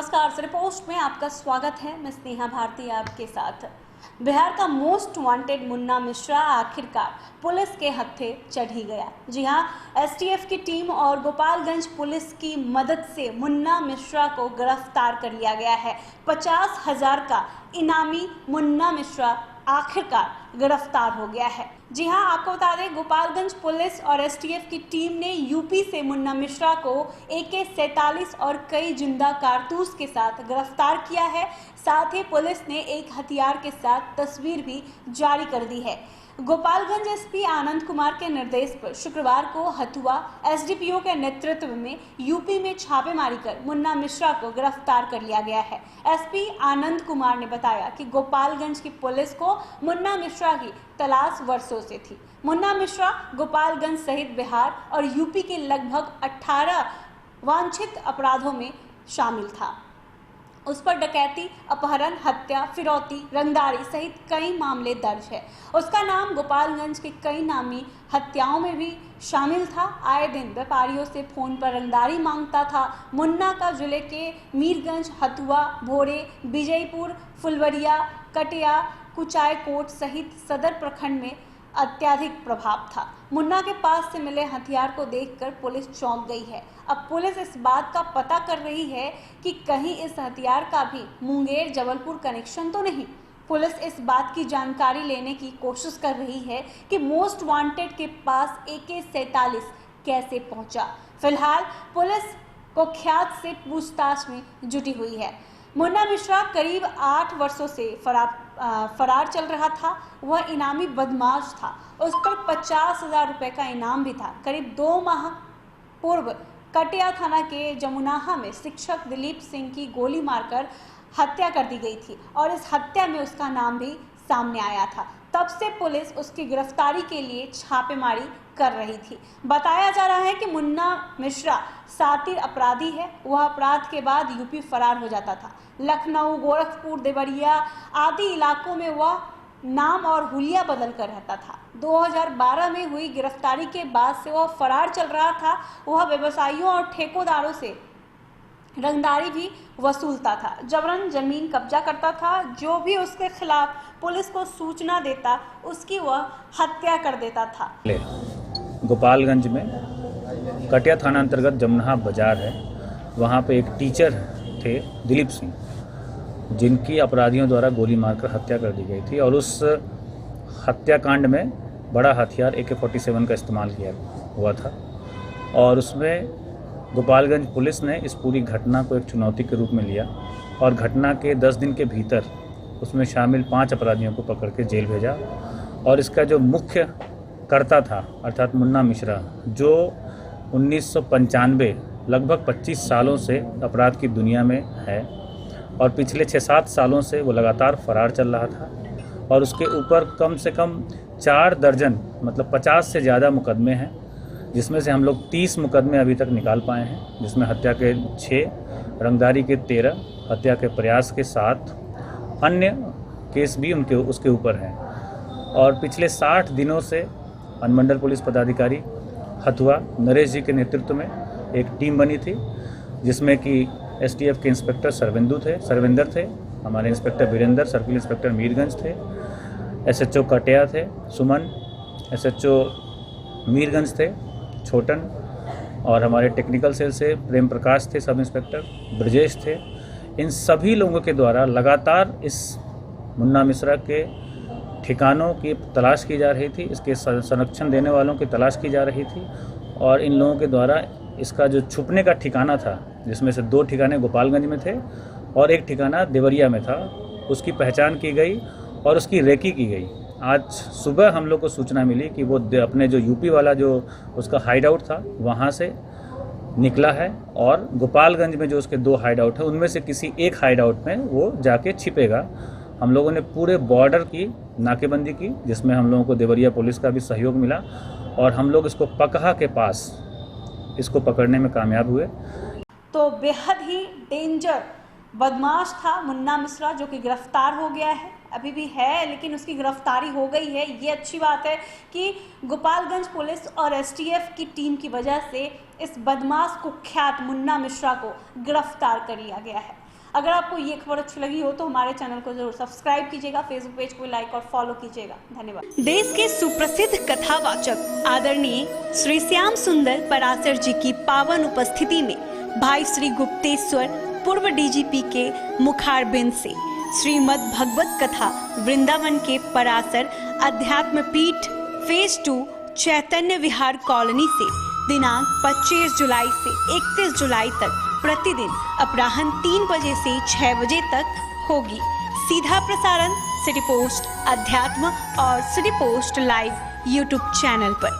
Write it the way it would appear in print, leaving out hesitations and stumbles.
नमस्कार, रिपोर्ट में आपका स्वागत है। मैं स्नेहा भारती आपके साथ। बिहार का मोस्ट वांटेड मुन्ना मिश्रा आखिरकार पुलिस के हत्थे चढ़ ही गया। जी हां, एसटीएफ की टीम और गोपालगंज पुलिस की मदद से मुन्ना मिश्रा को गिरफ्तार कर लिया गया है। 50,000 का इनामी मुन्ना मिश्रा आखिरकार गिरफ्तार हो गया है। जी हां, आपको बता दें, गोपालगंज पुलिस और एसटीएफ की टीम ने यूपी से मुन्ना मिश्रा को AK-47 और कई जिंदा कारतूस के साथ गिरफ्तार किया है। साथ ही पुलिस ने एक हथियार के साथ तस्वीर भी जारी कर दी है। गोपालगंज एसपी आनंद कुमार के निर्देश पर शुक्रवार को हथुआ एसडीपीओ के नेतृत्व में यूपी में छापेमारी कर मुन्ना मिश्रा को गिरफ्तार कर लिया गया है। एसपी आनंद कुमार ने बताया कि गोपालगंज की पुलिस को मुन्ना मिश्रा की तलाश वर्षों से थी। मुन्ना मिश्रा गोपालगंज सहित बिहार और यूपी के लगभग 18 वांछित अपराधों में शामिल था। उस पर डकैती, अपहरण, हत्या, फिरौती, रंगदारी सहित कई मामले दर्ज है। उसका नाम गोपालगंज के कई नामी हत्याओं में भी शामिल था। आए दिन व्यापारियों से फोन पर रंगदारी मांगता था। मुन्ना का जिले के मीरगंज, हथुआ, भोरे, विजयपुर, फुलवरिया, कटिया, कुचायकोट सहित सदर प्रखंड में अत्यधिक प्रभाव था। मुन्ना के पास से मिले हथियार को देखकर पुलिस चौंक गई है। अब पुलिस इस बात का पता कर रही है कि कहीं इस हथियार का भी मुंगेर जबलपुर कनेक्शन तो नहीं। पुलिस इस बात की जानकारी लेने की कोशिश कर रही है कि मोस्ट वांटेड के पास AK-47 कैसे पहुंचा। फिलहाल पुलिस कुख्यात से पूछताछ में जुटी हुई है। मुन्ना मिश्रा करीब 8 वर्षों से फरार चल रहा था। वह इनामी बदमाश था। उस पर 50,000 रुपये का इनाम भी था। करीब 2 माह पूर्व कटिया थाना के जमुनाहा में शिक्षक दिलीप सिंह की गोली मारकर हत्या कर दी गई थी और इस हत्या में उसका नाम भी सामने आया था। तब से पुलिस उसकी गिरफ्तारी के लिए छापेमारी कर रही थी। बताया जा रहा है कि मुन्ना मिश्रा शातिर अपराधी है। वह अपराध के बाद यूपी फरार हो जाता था। लखनऊ, गोरखपुर, देवरिया आदि इलाकों में वह नाम और हुलिया बदल कर रहता था। 2012 में हुई गिरफ्तारी के बाद से वह फरार चल रहा था। वह व्यवसायियों और ठेकेदारों से रंगदारी भी वसूलता था, जबरन जमीन कब्जा करता था। जो भी उसके खिलाफ पुलिस को सूचना देता उसकी वह हत्या कर देता था। गोपालगंज में कटिया थाना अंतर्गत जमुनाहा बाजार है, वहाँ पे एक टीचर थे दिलीप सिंह, जिनकी अपराधियों द्वारा गोली मारकर हत्या कर दी गई थी और उस हत्याकांड में बड़ा हथियार AK-47 का इस्तेमाल किया हुआ था। और उसमें गोपालगंज पुलिस ने इस पूरी घटना को एक चुनौती के रूप में लिया और घटना के 10 दिन के भीतर उसमें शामिल 5 अपराधियों को पकड़ के जेल भेजा। और इसका जो मुख्य कर्ता था अर्थात मुन्ना मिश्रा, जो 1995 लगभग 25 सालों से अपराध की दुनिया में है और पिछले 6-7 सालों से वो लगातार फरार चल रहा था और उसके ऊपर कम से कम 4 दर्जन मतलब 50 से ज़्यादा मुकदमे हैं, जिसमें से हम लोग 30 मुकदमे अभी तक निकाल पाए हैं, जिसमें हत्या के 6, रंगदारी के 13, हत्या के प्रयास के 7, अन्य केस भी उसके ऊपर हैं। और पिछले 60 दिनों से अनुमंडल पुलिस पदाधिकारी हथुआ नरेश जी के नेतृत्व में एक टीम बनी थी, जिसमें कि एसटीएफ के इंस्पेक्टर सरविंदर थे, हमारे inspector Virendra, circle inspector Mirganj थे, SHO कटिया थे सुमन, SHO मीरगंज थे छोटन, और हमारे टेक्निकल सेल से प्रेम प्रकाश थे, सब इंस्पेक्टर ब्रजेश थे। इन सभी लोगों के द्वारा लगातार इस मुन्ना मिश्रा के ठिकानों की तलाश की जा रही थी, इसके संरक्षण देने वालों की तलाश की जा रही थी और इन लोगों के द्वारा इसका जो छुपने का ठिकाना था, जिसमें से 2 ठिकाने गोपालगंज में थे और एक ठिकाना देवरिया में था, उसकी पहचान की गई और उसकी रेकी की गई। आज सुबह हम लोग को सूचना मिली कि वो अपने जो यूपी वाला जो उसका हाइड आउट था वहाँ से निकला है और गोपालगंज में जो उसके 2 हाइड आउट है उनमें से किसी एक हाइड आउट में वो जाके छिपेगा। हम लोगों ने पूरे बॉर्डर की नाकेबंदी की, जिसमें हम लोगों को देवरिया पुलिस का भी सहयोग मिला और हम लोग इसको पकहा के पास इसको पकड़ने में कामयाब हुए। तो बेहद ही डेंजर बदमाश था मुन्ना मिश्रा, जो कि गिरफ्तार हो गया है। अभी भी है लेकिन उसकी गिरफ्तारी हो गई है। ये अच्छी बात है कि गोपालगंज पुलिस और एसटीएफ की टीम की वजह से इस बदमाश कुख्यात मुन्ना मिश्रा को गिरफ्तार कर लिया गया है। अगर आपको ये खबर अच्छी लगी हो तो हमारे चैनल को जरूर सब्सक्राइब कीजिएगा, फेसबुक पेज को लाइक और फॉलो कीजिएगा। धन्यवाद। देश के सुप्रसिद्ध कथावाचक आदरणीय श्री श्याम सुंदर पराशर जी की पावन उपस्थिति में भाई श्री गुप्तेश्वर पूर्व डीजीपी के मुखारबिंद से श्रीमद् भगवत कथा वृंदावन के पराशर अध्यात्म पीठ फेज 2 चैतन्य विहार कॉलोनी से दिनांक 25 जुलाई से 31 जुलाई तक प्रतिदिन अपराह्न 3 बजे से 6 बजे तक होगी। सीधा प्रसारण सिटी पोस्ट अध्यात्म और city post live YouTube channel पर।